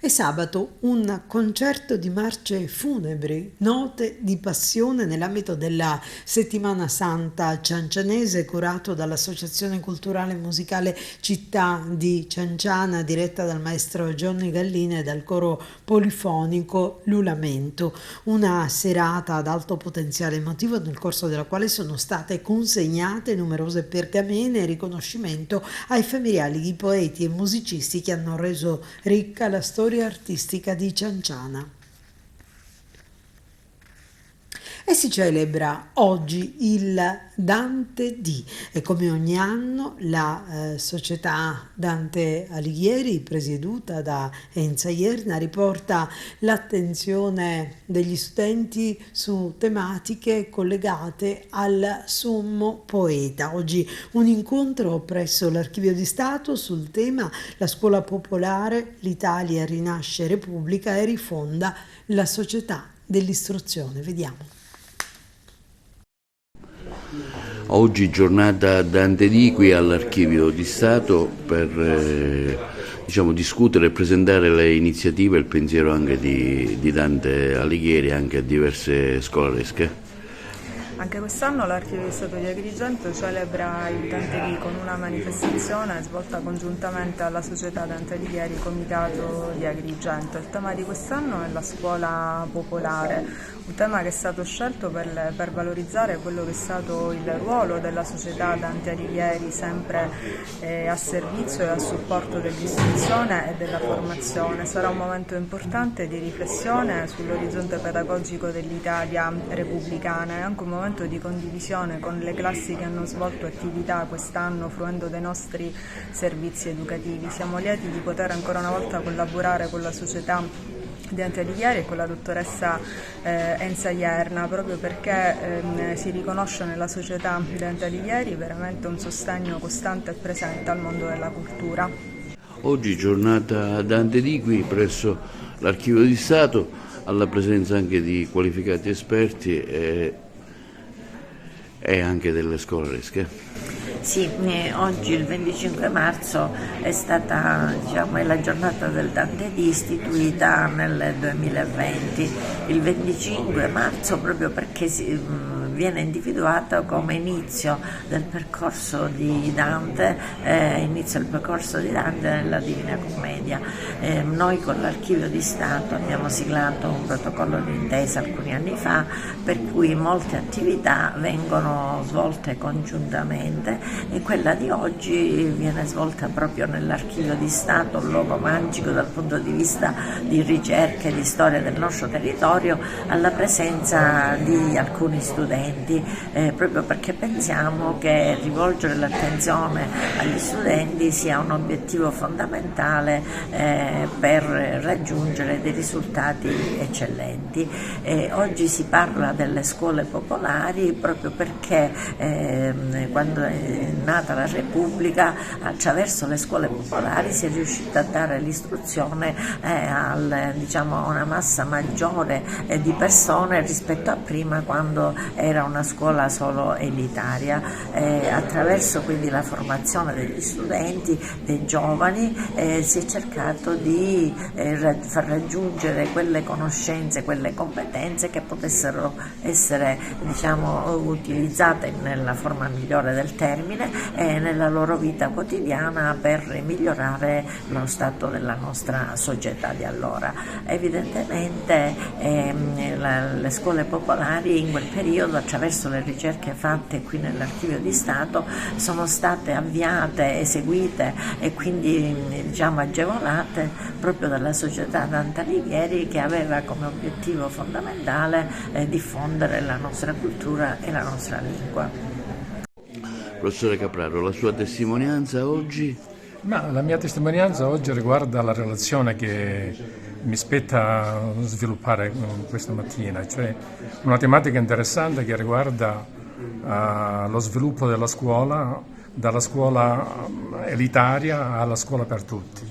A: È sabato un concerto di marce funebri, note di passione nell'ambito della Settimana Santa ciancianese, curato dall'Associazione Culturale e Musicale Città di Cianciana, diretta dal maestro Gianni Gallina e dal coro polifonico Lulamento. Una serata ad alto potenziale emotivo nel corso della quale sono state consegnate numerose pergamene e riconoscimento ai familiari di poeti e musicisti che hanno reso ricca la storia artistica di Cianciana. E si celebra oggi il Dante D e come ogni anno la società Dante Alighieri, presieduta da Enza Ierna, riporta l'attenzione degli studenti su tematiche collegate al sommo poeta. Oggi un incontro presso l'Archivio di Stato sul tema La scuola popolare, l'Italia rinasce repubblica e rifonda la società dell'istruzione. Vediamo.
D: Oggi giornata Dante D qui all'Archivio di Stato per discutere e presentare le iniziative e il pensiero anche di Dante Alighieri anche a diverse scolaresche.
B: Anche quest'anno l'Archivio di Stato di Agrigento celebra il Dante D con una manifestazione svolta congiuntamente alla Società Dante Alighieri Comitato di Agrigento. Il tema di quest'anno è la scuola popolare, un tema che è stato scelto per valorizzare quello che è stato il ruolo della Società Dante Alighieri, sempre a servizio e a supporto dell'istruzione e della formazione. Sarà un momento importante di riflessione sull'orizzonte pedagogico dell'Italia repubblicana e anche un momento momento di condivisione con le classi che hanno svolto attività quest'anno fruendo dei nostri servizi educativi. Siamo lieti di poter ancora una volta collaborare con la società di Dante Alighieri e con la dottoressa Enza Ierna, proprio perché si riconosce nella società di Dante Alighieri veramente un sostegno costante e presente al mondo della cultura.
D: Oggi giornata Dante di qui presso l'Archivio di Stato, alla presenza anche di qualificati esperti e anche delle scolaresche.
C: Sì, oggi il 25 marzo è stata è la giornata del Dante Di, istituita nel 2020. Il 25 marzo proprio perché viene individuata come inizio del percorso di Dante, nella Divina Commedia. Noi con l'Archivio di Stato abbiamo siglato un protocollo d'intesa alcuni anni fa, per cui molte attività vengono svolte congiuntamente e quella di oggi viene svolta proprio nell'Archivio di Stato, un luogo magico dal punto di vista di ricerca e di storia del nostro territorio, alla presenza di alcuni studenti, proprio perché pensiamo che rivolgere l'attenzione agli studenti sia un obiettivo fondamentale per raggiungere dei risultati eccellenti. Oggi si parla delle scuole popolari proprio perché quando è nata la Repubblica, attraverso le scuole popolari si è riuscita a dare l'istruzione a una massa maggiore di persone rispetto a prima, quando era una scuola solo elitaria. Attraverso quindi la formazione degli studenti, dei giovani, si è cercato di far raggiungere quelle conoscenze, quelle competenze che potessero essere utilizzate nella forma migliore del termine nella loro vita quotidiana per migliorare lo stato della nostra società di allora. Evidentemente le scuole popolari in quel periodo, attraverso le ricerche fatte qui nell'Archivio di Stato, sono state avviate, eseguite e quindi agevolate proprio dalla società Dante Alighieri, che aveva come obiettivo fondamentale diffondere la nostra cultura e la nostra lingua.
D: Professore Capraro, la sua testimonianza oggi?
V: La mia testimonianza oggi riguarda la relazione che mi spetta sviluppare questa mattina, cioè una tematica interessante che riguarda lo sviluppo della scuola, dalla scuola elitaria alla scuola per tutti.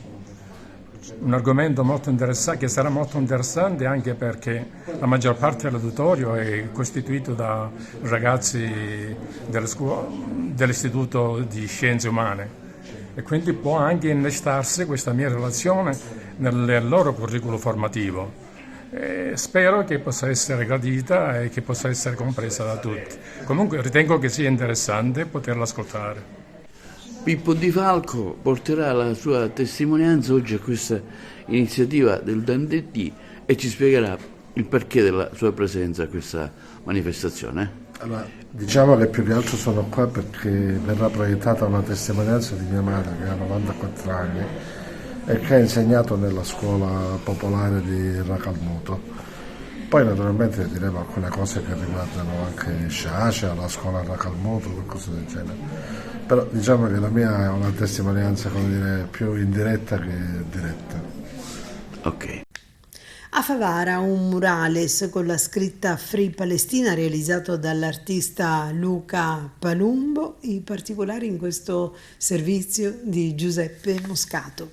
V: Un argomento molto interessante, che sarà molto interessante anche perché la maggior parte dell'uditorio è costituito da ragazzi dell'Istituto di Scienze Umane e quindi può anche innestarsi questa mia relazione nel loro curriculum formativo. Spero che possa essere gradita e che possa essere compresa da tutti. Comunque ritengo che sia interessante poterla ascoltare.
D: Pippo Di Falco porterà la sua testimonianza oggi a questa iniziativa del Dante Di e ci spiegherà il perché della sua presenza a questa manifestazione.
G: Allora, diciamo che più che altro sono qua perché verrà proiettata una testimonianza di mia madre che ha 94 anni e che ha insegnato nella scuola popolare di Racalmuto. Poi naturalmente diremo alcune cose che riguardano anche Sciascia, la scuola Racalmuto, qualcosa del genere. Però diciamo che la mia è una testimonianza, più indiretta che diretta.
D: Ok.
A: A Favara un murales con la scritta Free Palestina realizzato dall'artista Luca Palumbo, i particolari in questo servizio di Giuseppe Moscato.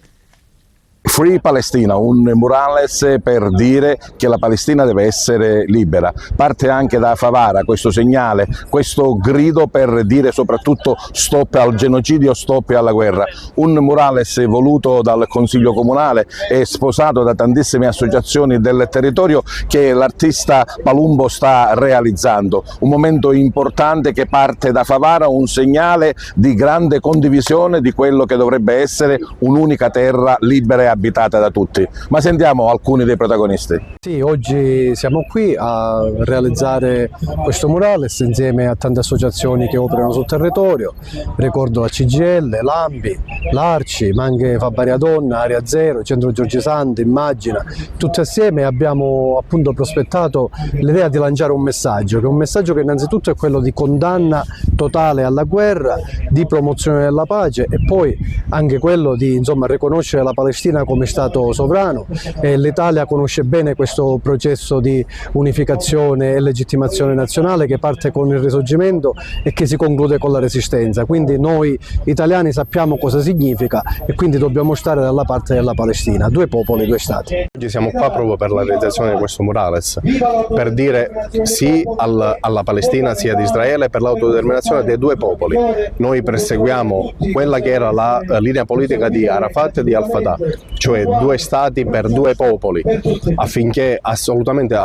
W: Free Palestina, un murales per dire che la Palestina deve essere libera. Parte anche da Favara questo segnale, questo grido per dire soprattutto stop al genocidio, stop alla guerra. Un murales voluto dal Consiglio Comunale e sposato da tantissime associazioni del territorio che l'artista Palumbo sta realizzando. Un momento importante che parte da Favara, un segnale di grande condivisione di quello che dovrebbe essere un'unica terra libera e abitate da tutti. Ma sentiamo alcuni dei protagonisti.
E: Sì, oggi siamo qui a realizzare questo murales insieme a tante associazioni che operano sul territorio. Ricordo la CGIL, l'AMBI, l'Arci, ma anche Fabaria Donna, Area Zero, Centro Giorgi Santi, Immagina. Tutti assieme abbiamo appunto prospettato l'idea di lanciare un messaggio, che è un messaggio che innanzitutto è quello di condanna totale alla guerra, di promozione della pace e poi anche quello di riconoscere la Palestina come Stato sovrano. L'Italia conosce bene questo processo di unificazione e legittimazione nazionale che parte con il Risorgimento e che si conclude con la Resistenza, quindi noi italiani sappiamo cosa significa e quindi dobbiamo stare dalla parte della Palestina, due popoli, due stati.
F: Oggi siamo qua proprio per la realizzazione di questo murales, per dire sì alla Palestina, sia di Israele, per l'autodeterminazione dei due popoli. Noi perseguiamo quella che era la linea politica di Arafat e di al-Fatah, cioè due stati per due popoli, affinché assolutamente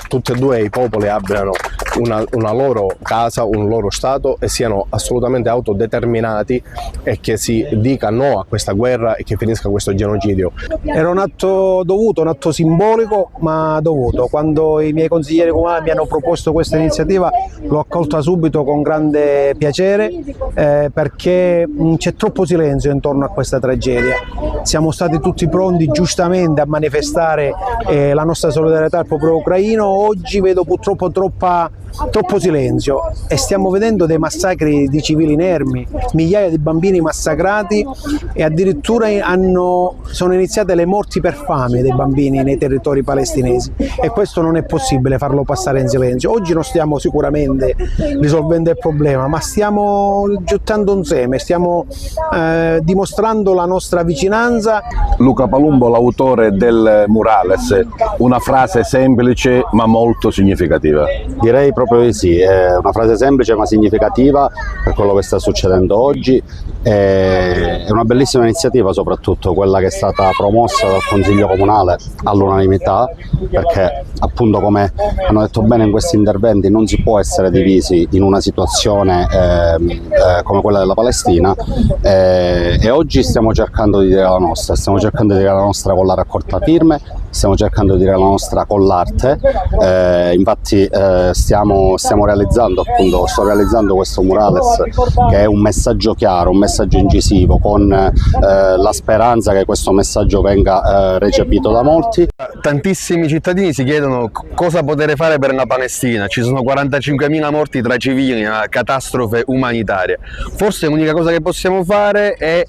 F: tutti e due i popoli abbiano una loro casa, un loro Stato e siano assolutamente autodeterminati e che si dica no a questa guerra e che finisca questo genocidio.
E: Era un atto dovuto, un atto simbolico ma dovuto. Quando i miei consiglieri comunali mi hanno proposto questa iniziativa l'ho accolta subito con grande piacere perché c'è troppo silenzio intorno a questa tragedia. Siamo stati tutti pronti giustamente a manifestare la nostra solidarietà al popolo ucraino. Oggi vedo purtroppo troppo silenzio e stiamo vedendo dei massacri di civili inermi, migliaia di bambini massacrati e addirittura sono iniziate le morti per fame dei bambini nei territori palestinesi e questo non è possibile farlo passare in silenzio. Oggi non stiamo sicuramente risolvendo il problema, ma stiamo gettando un seme, stiamo dimostrando la nostra vicinanza.
W: Luca Palumbo, l'autore del murales, una frase semplice ma molto significativa.
H: Direi proprio di sì, è una frase semplice ma significativa per quello che sta succedendo oggi. È una bellissima iniziativa, soprattutto quella che è stata promossa dal Consiglio Comunale all'unanimità, perché appunto, come hanno detto bene in questi interventi, non si può essere divisi in una situazione come quella della Palestina e oggi stiamo cercando di dire la nostra con la raccolta firme, stiamo cercando di dire la nostra con l'arte. Infatti sto realizzando questo murales che è un messaggio chiaro, un messaggio incisivo, con la speranza che questo messaggio venga recepito da molti.
F: Tantissimi cittadini si chiedono cosa poter fare per la Palestina. Ci sono 45.000 morti tra civili, una catastrofe umanitaria. Forse l'unica cosa che possiamo fare è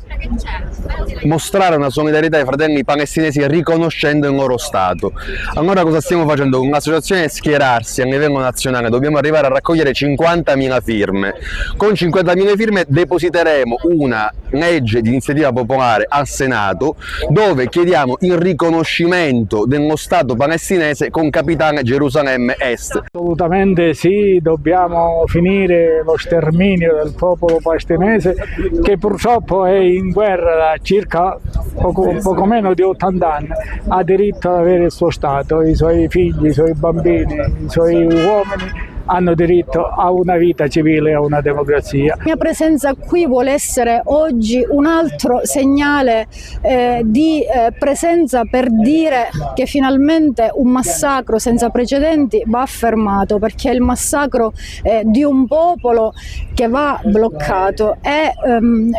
F: mostrare una solidarietà ai fratelli palestinesi riconoscendo il loro Stato. Allora cosa stiamo facendo? Un'associazione schierarsi a livello nazionale, dobbiamo arrivare a raccogliere 50.000 firme. Con 50.000 firme depositeremo una legge di iniziativa popolare al Senato dove chiediamo il riconoscimento dello Stato palestinese con capitale Gerusalemme Est.
X: Assolutamente sì, dobbiamo finire lo sterminio del popolo palestinese che purtroppo è in guerra da circa poco meno di 80 anni, ha diritto ad avere il suo Stato, i suoi figli, i suoi bambini, i suoi uomini hanno diritto a una vita civile, a una democrazia.
Y: La mia presenza qui vuole essere oggi un altro segnale di presenza per dire che finalmente un massacro senza precedenti va fermato, perché è il massacro di un popolo che va bloccato e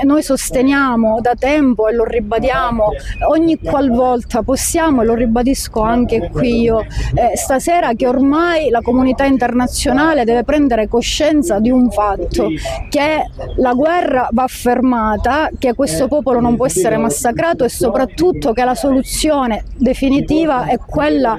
Y: noi sosteniamo da tempo e lo ribadiamo ogni qualvolta possiamo e lo ribadisco anche qui io stasera, che ormai la comunità internazionale deve prendere coscienza di un fatto, che la guerra va fermata, che questo popolo non può essere massacrato e soprattutto che la soluzione definitiva è quella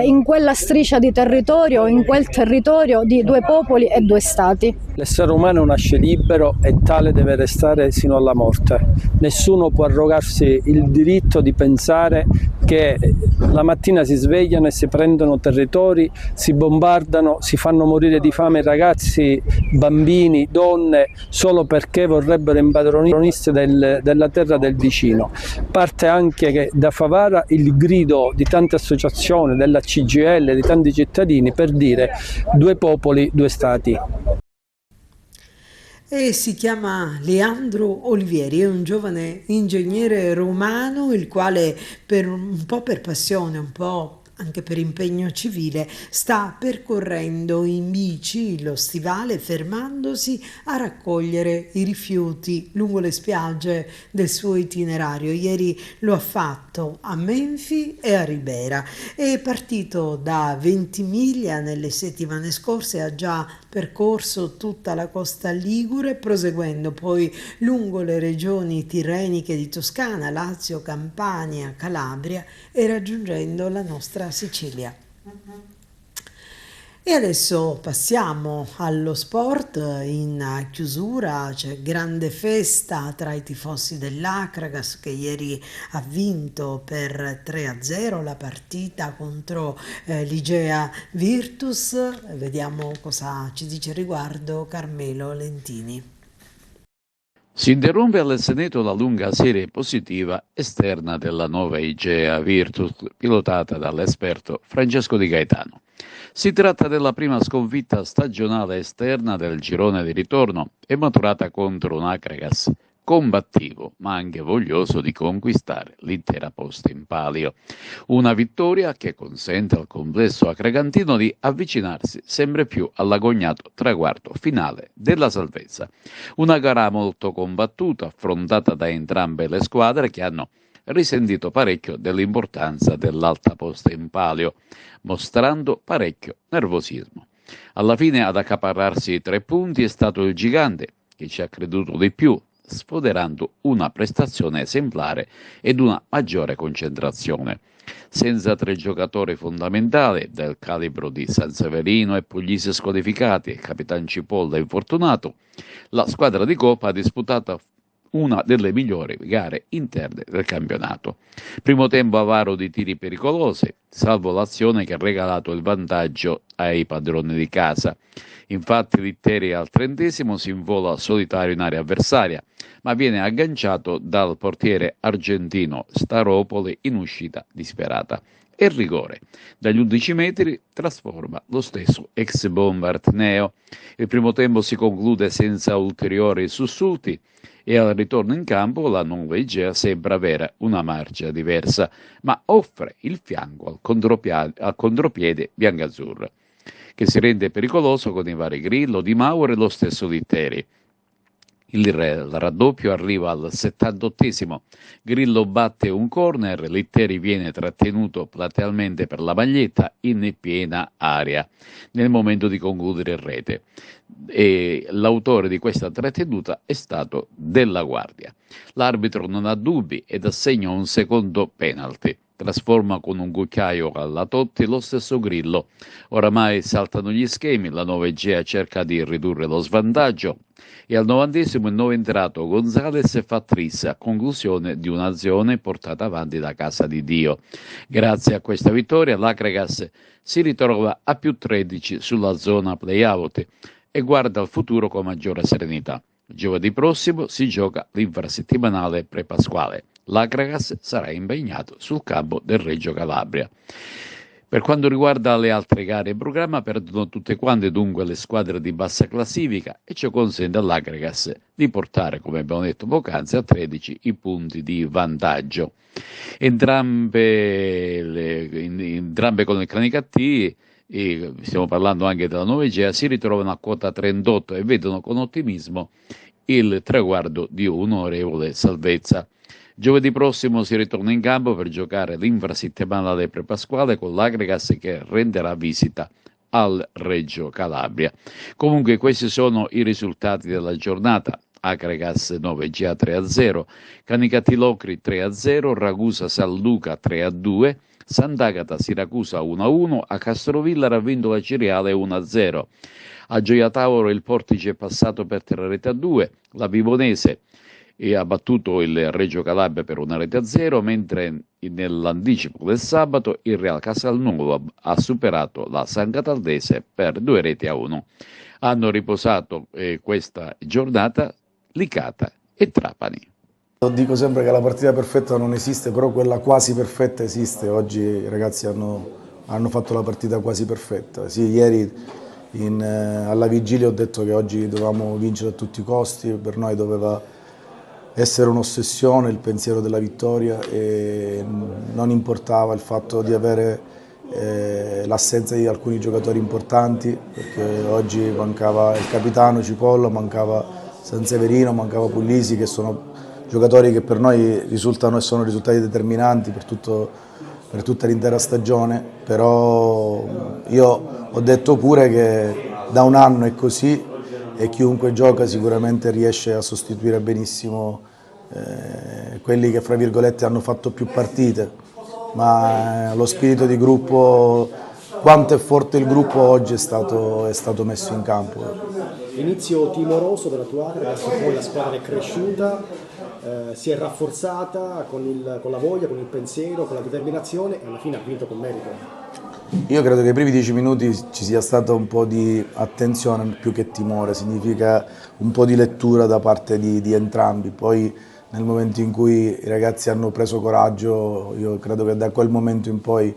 Y: in quella striscia di territorio, in quel territorio di due popoli e due stati.
Z: L'essere umano nasce libero e tale deve restare sino alla morte. Nessuno può arrogarsi il diritto di pensare che la mattina si svegliano e si prendono territori, si bombardano, si fanno morire di fame ragazzi, bambini, donne, solo perché vorrebbero impadronirsi della terra del vicino. Parte anche da Favara il grido di tante associazioni, della CGIL, di tanti cittadini per dire due popoli, due stati.
A: e si chiama Leandro Olivieri, è un giovane ingegnere romano il quale un po' per passione, un po' anche per impegno civile, sta percorrendo in bici lo stivale fermandosi a raccogliere i rifiuti lungo le spiagge del suo itinerario. Ieri lo ha fatto a Menfi e a Ribera. È partito da Ventimiglia nelle settimane scorse, ha già percorso tutta la costa ligure, proseguendo poi lungo le regioni tirreniche di Toscana, Lazio, Campania, Calabria e raggiungendo la nostra Sicilia. E adesso passiamo allo sport. In chiusura c'è grande festa tra i tifosi dell'Acragas che ieri ha vinto per 3-0 la partita contro l'Igea Virtus. Vediamo cosa ci dice al riguardo Carmelo Lentini.
I: Si interrompe al Seneto la lunga serie positiva esterna della nuova Igea Virtus pilotata dall'esperto Francesco Di Gaetano. Si tratta della prima sconfitta stagionale esterna del girone di ritorno e maturata contro un Acragas combattivo ma anche voglioso di conquistare l'intera posta in palio. Una vittoria che consente al complesso acragantino di avvicinarsi sempre più all'agognato traguardo finale della salvezza. Una gara molto combattuta, affrontata da entrambe le squadre che hanno risentito parecchio dell'importanza dell'alta posta in palio, mostrando parecchio nervosismo. Alla fine ad accaparrarsi i 3 punti è stato il Gigante, che ci ha creduto di più, sfoderando una prestazione esemplare ed una maggiore concentrazione. Senza 3 giocatori fondamentali del calibro di Sanseverino e Puglisi squalificati e Capitan Cipolla infortunato, la squadra di Coppa ha disputato una delle migliori gare interne del campionato. Primo tempo avaro di tiri pericolosi, salvo l'azione che ha regalato il vantaggio ai padroni di casa. Infatti Litteri al 30° si invola solitario in area avversaria, ma viene agganciato dal portiere argentino Staropoli in uscita disperata. E il rigore dagli 11 metri trasforma lo stesso ex bomber Neo. Il primo tempo si conclude senza ulteriori sussulti e al ritorno in campo la nuova Igea sembra avere una marcia diversa, ma offre il fianco al contropiede biancazzurro, che si rende pericoloso con i vari Grillo, Di Mauro e lo stesso Litteri. Il raddoppio arriva al 78°, Grillo batte un corner, Litteri viene trattenuto platealmente per la maglietta in piena area nel momento di concludere in rete, e l'autore di questa trattenuta è stato Della Guardia. L'arbitro non ha dubbi ed assegna un secondo penalty. Trasforma con un cucchiaio alla Totti lo stesso Grillo. Oramai saltano gli schemi, la nuova Igea cerca di ridurre lo svantaggio e al 90° il nuovo entrato Gonzales fa tris a conclusione di un'azione portata avanti da Casa di Dio. Grazie a questa vittoria l'Acragas si ritrova a più 13 sulla zona play-out e guarda al futuro con maggiore serenità. Giovedì prossimo si gioca l'infrasettimanale pre-pasquale. L'Acragas sarà impegnato sul campo del Reggio Calabria. Per quanto riguarda le altre gare in programma, perdono tutte quante dunque le squadre di bassa classifica e ciò consente all'Acragas di portare, come abbiamo detto poc'anzi, a 13 i punti di vantaggio. Entrambe con il Canicattì, e stiamo parlando anche della Nuova Igea, si ritrovano a quota 38 e vedono con ottimismo il traguardo di un'onorevole salvezza. Giovedì prossimo si ritorna in campo per giocare l'infrasettimanale pre-pasquale con l'Acragas che renderà visita al Reggio Calabria. Comunque questi sono i risultati della giornata. Acragas 9 Igea 3-0, Canicattì Locri 3-0, Ragusa San Luca 3-2, Sant'Agata Siracusa 1-1, a Castrovilla ha vinto la Ciriale 1-0. A Gioia Tauro il Portice è passato per 3-2, la Vivonese ha battuto il Reggio Calabria per 1-0, mentre nell'anticipo del sabato il Real Casalnuovo ha superato la San Cataldese per 2-1. Hanno riposato questa giornata Licata e Trapani.
J: Dico sempre che la partita perfetta non esiste, però quella quasi perfetta esiste. Oggi i ragazzi hanno fatto la partita quasi perfetta. Sì, ieri alla vigilia ho detto che oggi dovevamo vincere a tutti i costi, per noi doveva essere un'ossessione il pensiero della vittoria e non importava il fatto di avere l'assenza di alcuni giocatori importanti, perché oggi mancava il capitano Cipolla, mancava Sanseverino, mancava Puglisi, che sono giocatori che per noi risultano e sono risultati determinanti per tutta l'intera stagione, però io ho detto pure che da un anno è così e chiunque gioca sicuramente riesce a sostituire benissimo quelli che fra virgolette hanno fatto più partite, ma lo spirito di gruppo, quanto è forte il gruppo oggi è stato messo in campo.
K: Inizio timoroso della tua area, adesso poi la squadra è cresciuta, si è rafforzata con la voglia, con il pensiero, con la determinazione e alla fine ha vinto con merito.
J: Io credo che i primi 10 minuti ci sia stata un po' di attenzione più che timore, significa un po' di lettura da parte di entrambi, poi nel momento in cui i ragazzi hanno preso coraggio, io credo che da quel momento in poi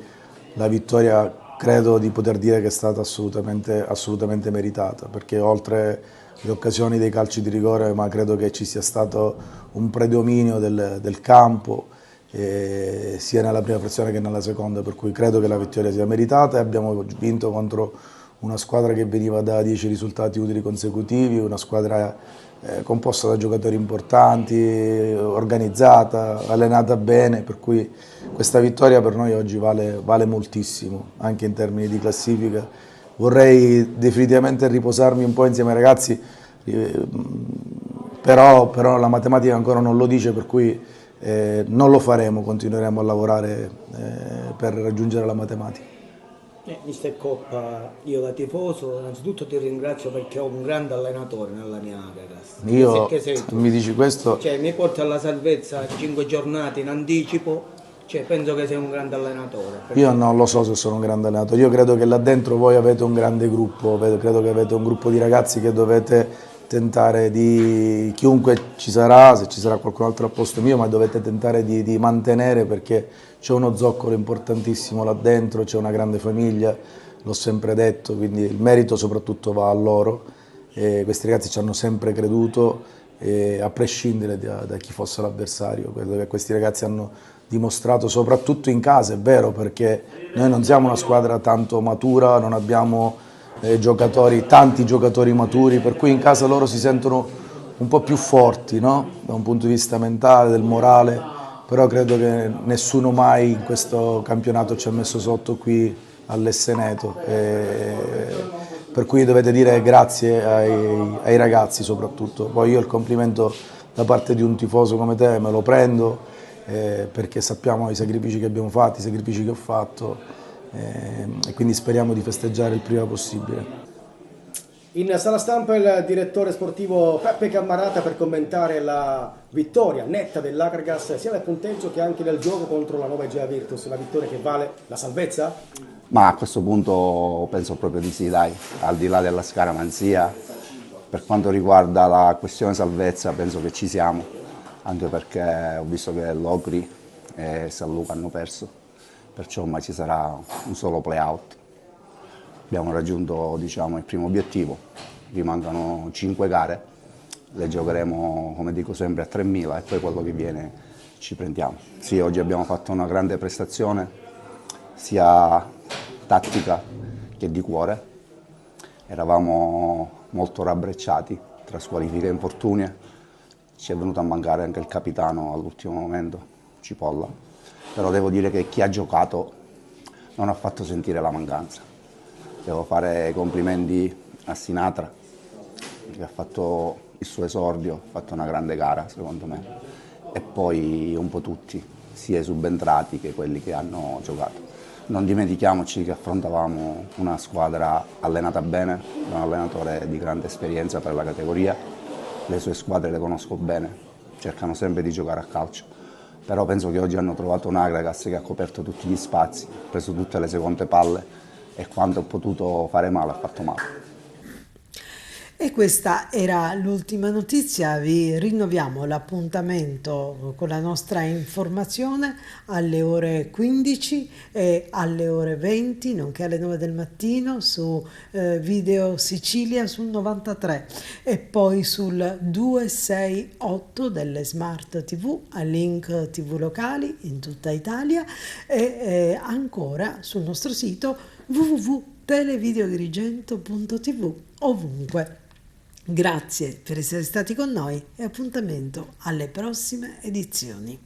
J: la vittoria credo di poter dire che è stata assolutamente meritata, perché oltre le occasioni dei calci di rigore, ma credo che ci sia stato un predominio del campo, sia nella prima frazione che nella seconda, per cui credo che la vittoria sia meritata e abbiamo vinto contro una squadra che veniva da 10 risultati utili consecutivi, una squadra composta da giocatori importanti, organizzata, allenata bene, per cui questa vittoria per noi oggi vale moltissimo, anche in termini di classifica. Vorrei definitivamente riposarmi un po' insieme ai ragazzi, però la matematica ancora non lo dice, per cui non lo faremo, continueremo a lavorare per raggiungere la matematica.
K: Mister Coppa, io da tifoso innanzitutto ti ringrazio perché ho un grande allenatore nella mia
J: Io, mi dici questo?
K: Cioè, mi porti alla salvezza 5 giornate in anticipo, cioè, penso che sei un grande allenatore.
J: Io non lo so se sono un grande allenatore, io credo che là dentro voi avete un grande gruppo, credo che avete un gruppo di ragazzi che dovete tentare di, chiunque ci sarà, se ci sarà qualcun altro al posto mio, ma dovete tentare di mantenere, perché c'è uno zoccolo importantissimo là dentro, c'è una grande famiglia, l'ho sempre detto, quindi il merito soprattutto va a loro. Questi ragazzi ci hanno sempre creduto, a prescindere da chi fosse l'avversario. Credo che questi ragazzi hanno dimostrato, soprattutto in casa, è vero, perché noi non siamo una squadra tanto matura, non abbiamo tanti giocatori maturi, per cui in casa loro si sentono un po' più forti, no? Da un punto di vista mentale, del morale, però credo che nessuno mai in questo campionato ci ha messo sotto qui all'Esseneto, per cui dovete dire grazie ai ragazzi soprattutto. Poi io il complimento da parte di un tifoso come te me lo prendo, perché sappiamo i sacrifici che abbiamo fatto, i sacrifici che ho fatto, e quindi speriamo di festeggiare il prima possibile.
K: In sala stampa il direttore sportivo Peppe Cammarata per commentare la vittoria netta dell'Akragas sia nel punteggio che anche nel gioco contro la nuova Egea Virtus, una vittoria che vale la salvezza?
L: Ma a questo punto penso proprio di sì, dai, al di là della scaramanzia, per quanto riguarda la questione salvezza penso che ci siamo, anche perché ho visto che l'Ocri e San Luca hanno perso, perciò ormai ci sarà un solo play-out. Abbiamo raggiunto, diciamo, il primo obiettivo, rimangono 5 gare, le giocheremo, come dico sempre, a 3.000 e poi quello che viene ci prendiamo. Sì, oggi abbiamo fatto una grande prestazione, sia tattica che di cuore, eravamo molto rabbrecciati tra squalifiche e infortuni, ci è venuto a mancare anche il capitano all'ultimo momento, Cipolla, però devo dire che chi ha giocato non ha fatto sentire la mancanza. Devo fare complimenti a Sinatra, che ha fatto il suo esordio, ha fatto una grande gara secondo me, e poi un po' tutti, sia i subentrati che quelli che hanno giocato. Non dimentichiamoci che affrontavamo una squadra allenata bene, un allenatore di grande esperienza per la categoria, le sue squadre le conosco bene, cercano sempre di giocare a calcio, però penso che oggi hanno trovato un Akragas che ha coperto tutti gli spazi, ha preso tutte le seconde palle, e quando ho potuto fare male ha fatto male.
A: E questa era l'ultima notizia, vi rinnoviamo l'appuntamento con la nostra informazione alle ore 15 e alle ore 20, nonché alle 9 del mattino su Video Sicilia sul 93 e poi sul 268 delle Smart TV, a Link TV locali in tutta Italia e ancora sul nostro sito www.televideoagrigento.tv ovunque. Grazie per essere stati con noi e appuntamento alle prossime edizioni.